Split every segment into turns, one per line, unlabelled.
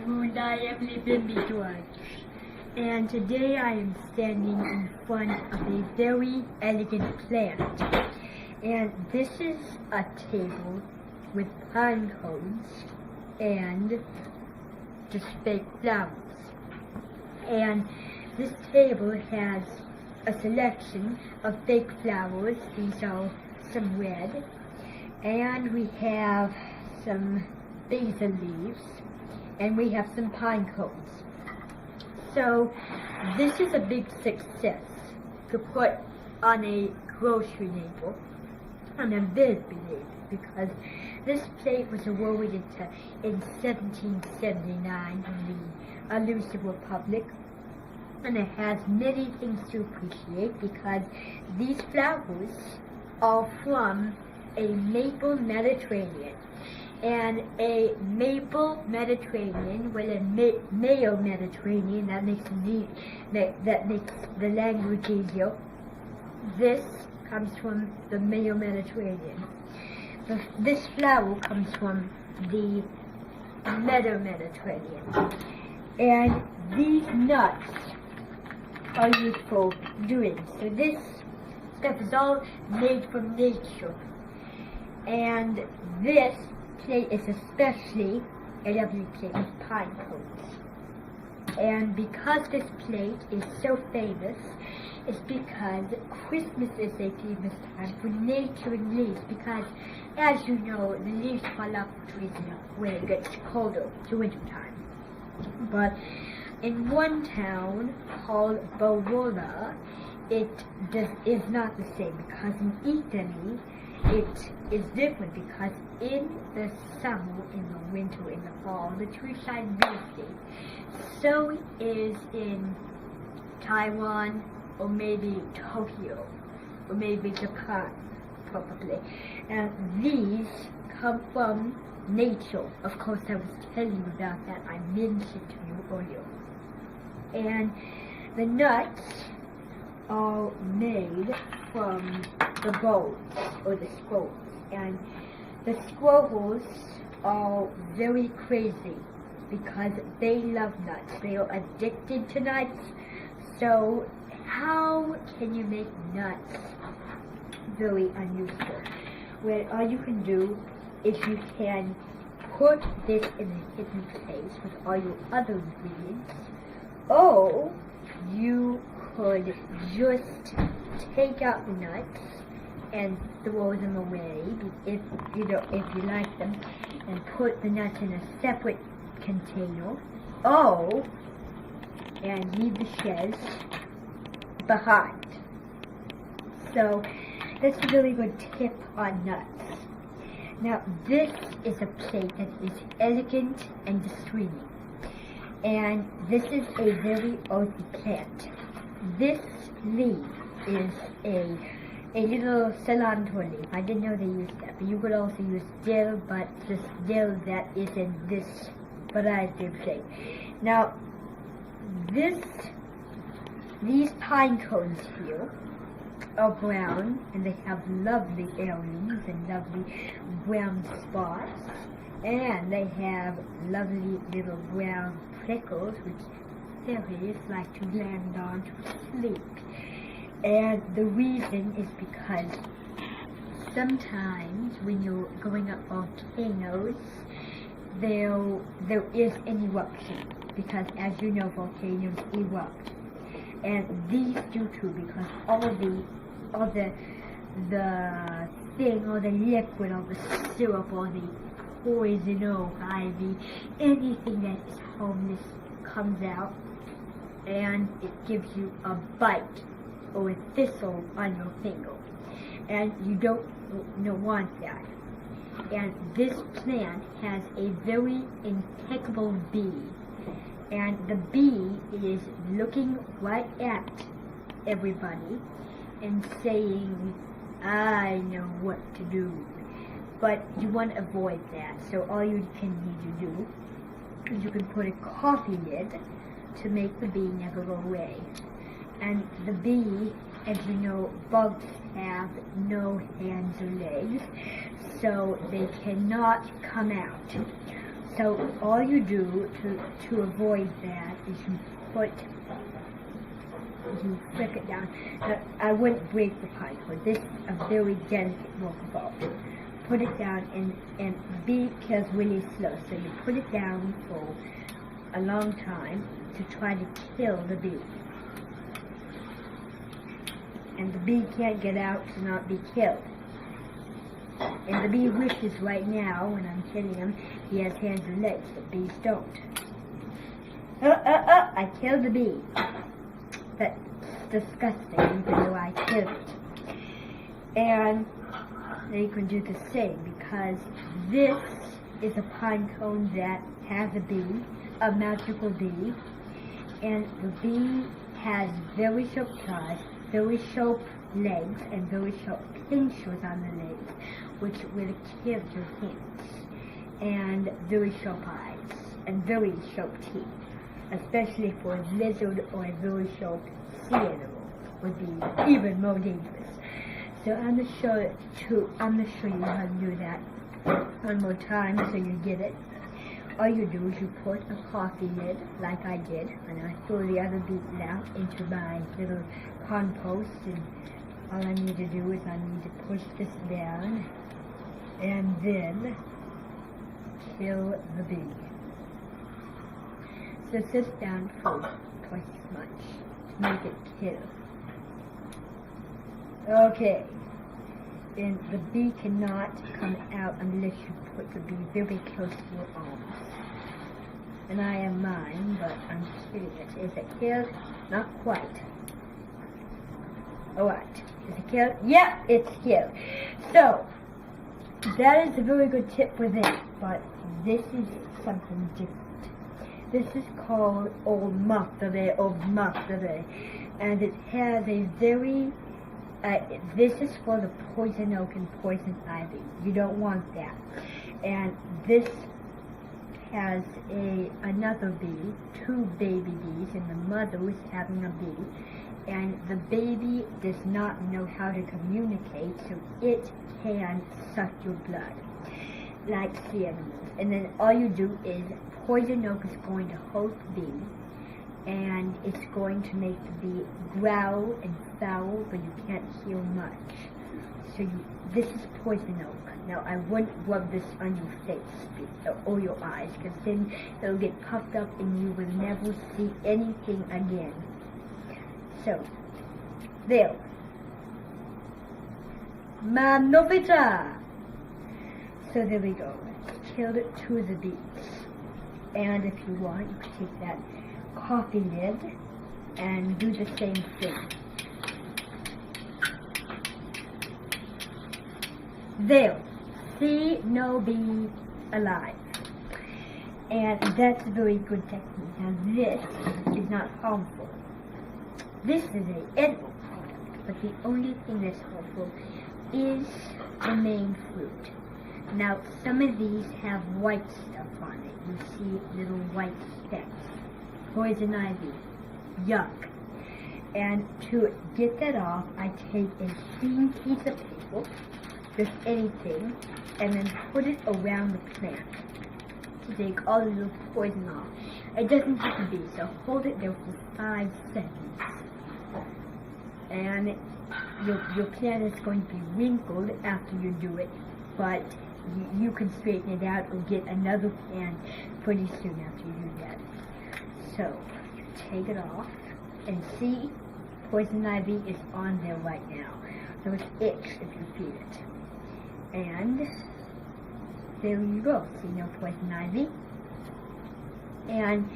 moon, I am living the George. And today I am standing in front of a very elegant plant. And this is a table with pine cones and just fake flowers. And this table has a selection of fake flowers. These are some red. And we have some basil leaves. And we have some pine cones. So this is a big success to put on a grocery label. I'm a big believer because this plate was awarded in 1779 in the elusive Republic, and it has many things to appreciate because these flowers are from a maple Mediterranean. And a maple Mediterranean with a male Mediterranean, that makes the language easier. This comes from the male Mediterranean. This flower comes from the meadow Mediterranean. And these nuts are used for doing. So this stuff is all made from nature. And this plate is especially a lovely plate with pine cones. And because this plate is so famous, it's because Christmas is a famous time for nature and leaves, because as you know, the leaves fall off the trees when it gets colder, to winter time. But in one town called Barolo, it is not the same, because in Italy, it is different because in the summer, in the winter, in the fall, the trees shine beautifully. So it is in Taiwan, or maybe Tokyo, or maybe Japan, probably. And these come from nature. Of course, I was telling you about that. I mentioned to you earlier. And the nuts are made from the bones, or the squirrels. And the squirrels are very crazy because they love nuts. They are addicted to nuts. So how can you make nuts very unusual? Well, all you can do is you can put this in a hidden place with all your other ingredients, or you could just take out the nuts and throw them away if you like them, and put the nuts in a separate container, and leave the shells behind. So that's a really good tip on nuts. Now this is a plate that is elegant and discreet, and this is a very earthy plant. This leaf is a little cilantro leaf. I didn't know they used that, but you could also use dill, but just dill that is in this variety of shape. Now, these pine cones here are brown, and they have lovely earrings and lovely brown spots, and they have lovely little brown prickles, which fairies like to land on to sleep. And the reason is because sometimes when you're going up volcanoes, there is an eruption, because as you know, volcanoes erupt. And these do too, because all the thing, or the liquid, or the syrup, or the poison, or ivy, anything that is harmless comes out, and it gives you a bite or a thistle on your finger, and you don't want that. And this plant has a very impeccable bee, and the bee is looking right at everybody and saying, I know what to do. But you want to avoid that, so all you can need to do is you can put a coffee lid to make the bee never go away. And the bee, as you know, bugs have no hands or legs, so they cannot come out. So all you do to avoid that is you flick it down. Now, I wouldn't break the pine cone. This is a very delicate work of art. Put it down and the bee kills really slow. So you put it down for a long time to try to kill the bee. And the bee can't get out to not be killed. And the bee wishes right now, when I'm killing him, he has hands and legs, but bees don't. I killed the bee. That's disgusting, even though I killed it. And you can do the same, because this is a pine cone that has a bee, a magical bee, and the bee has very sharp claws, very sharp legs, and very sharp pincers on the legs, which will kill your hands, and very sharp eyes, and very sharp teeth, especially for a lizard or a very sharp sea animal would be even more dangerous. So I'm gonna show you how to do that one more time so you get it. All you do is you put a coffee lid, like I did, and I throw the other beaten out into my little compost, and all I need to do is I need to push this down and then kill the bee. So sit down for twice as much to make it kill. Okay. And the bee cannot come out unless you put the bee very close to your arms. And I am mine, but I'm killing it. Is it killed? Not quite. Alright. Is it killed? Yep, it's killed. So, that is a very good tip for them, but this is something different. This is called Old Martha, and it has a very this is for the poison oak and poison ivy. You don't want that. And this has another bee, two baby bees, and the mother is having a bee. And the baby does not know how to communicate, so it can suck your blood, like sea animals. And then all you do is poison oak is going to hurt the bee, and it's going to make the bee growl and foul, but you can't hear much. So this is poison oak. Now I wouldn't rub this on your face or your eyes, because then it'll get puffed up and you will never see anything again. So, there. Manovita! So there we go. Killed two of the bees. And if you want, you can take that coffee lid and do the same thing. There. See no bee alive. And that's a very good technique. Now this is not harmful. This is an edible product, but the only thing that's harmful is the main fruit. Now, some of these have white stuff on it. You see little white specks. Poison ivy. Yuck. And to get that off, I take a clean piece of paper, just anything, and then put it around the plant to take all the little poison off. It doesn't have to be, so hold it there for 5 seconds. And your plant is going to be wrinkled after you do it, but you can straighten it out or get another plant pretty soon after you do that. So, you take it off, and see, poison ivy is on there right now. So it's itch if you feed it. And there you go. See, no poison ivy. And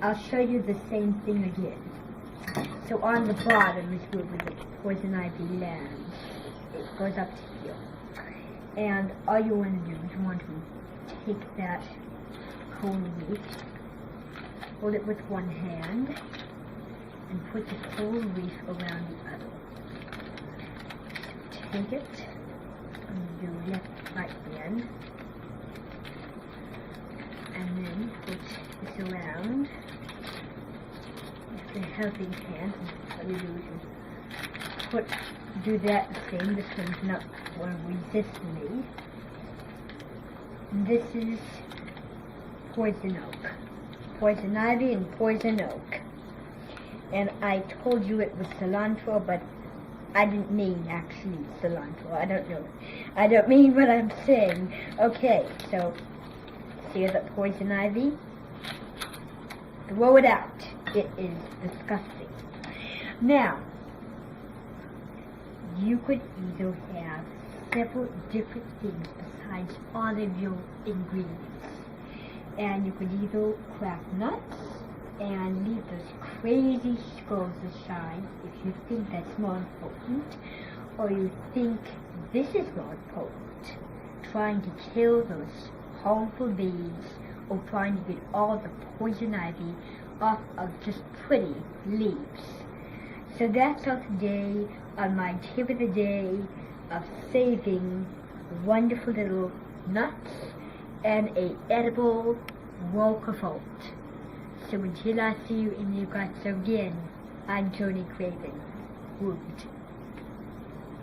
I'll show you the same thing again. So on the bottom is where the poison ivy lands. It goes up to here. And all you want to do is you want to take that coal leaf, hold it with one hand, and put the coal leaf around the other. Take it, and do left right hand, and then put this around. The helping hand, what we do is do that the same. This one's not going to resist me. This is poison oak. Poison ivy and poison oak. And I told you it was cilantro, but I didn't mean actually cilantro. I don't know. I don't mean what I'm saying. Okay, so here's the poison ivy. Throw it out. It is disgusting. Now, you could either have several different things besides all of your ingredients. And you could either crack nuts and leave those crazy skulls aside if you think that's more important, or you think this is more important, trying to kill those harmful bees or trying to get all the poison ivy off of just pretty leaves. So that's all today on my tip of the day of saving wonderful little nuts and a edible work of art. So until I see you in your guts again, I'm Tony Craven. Wood.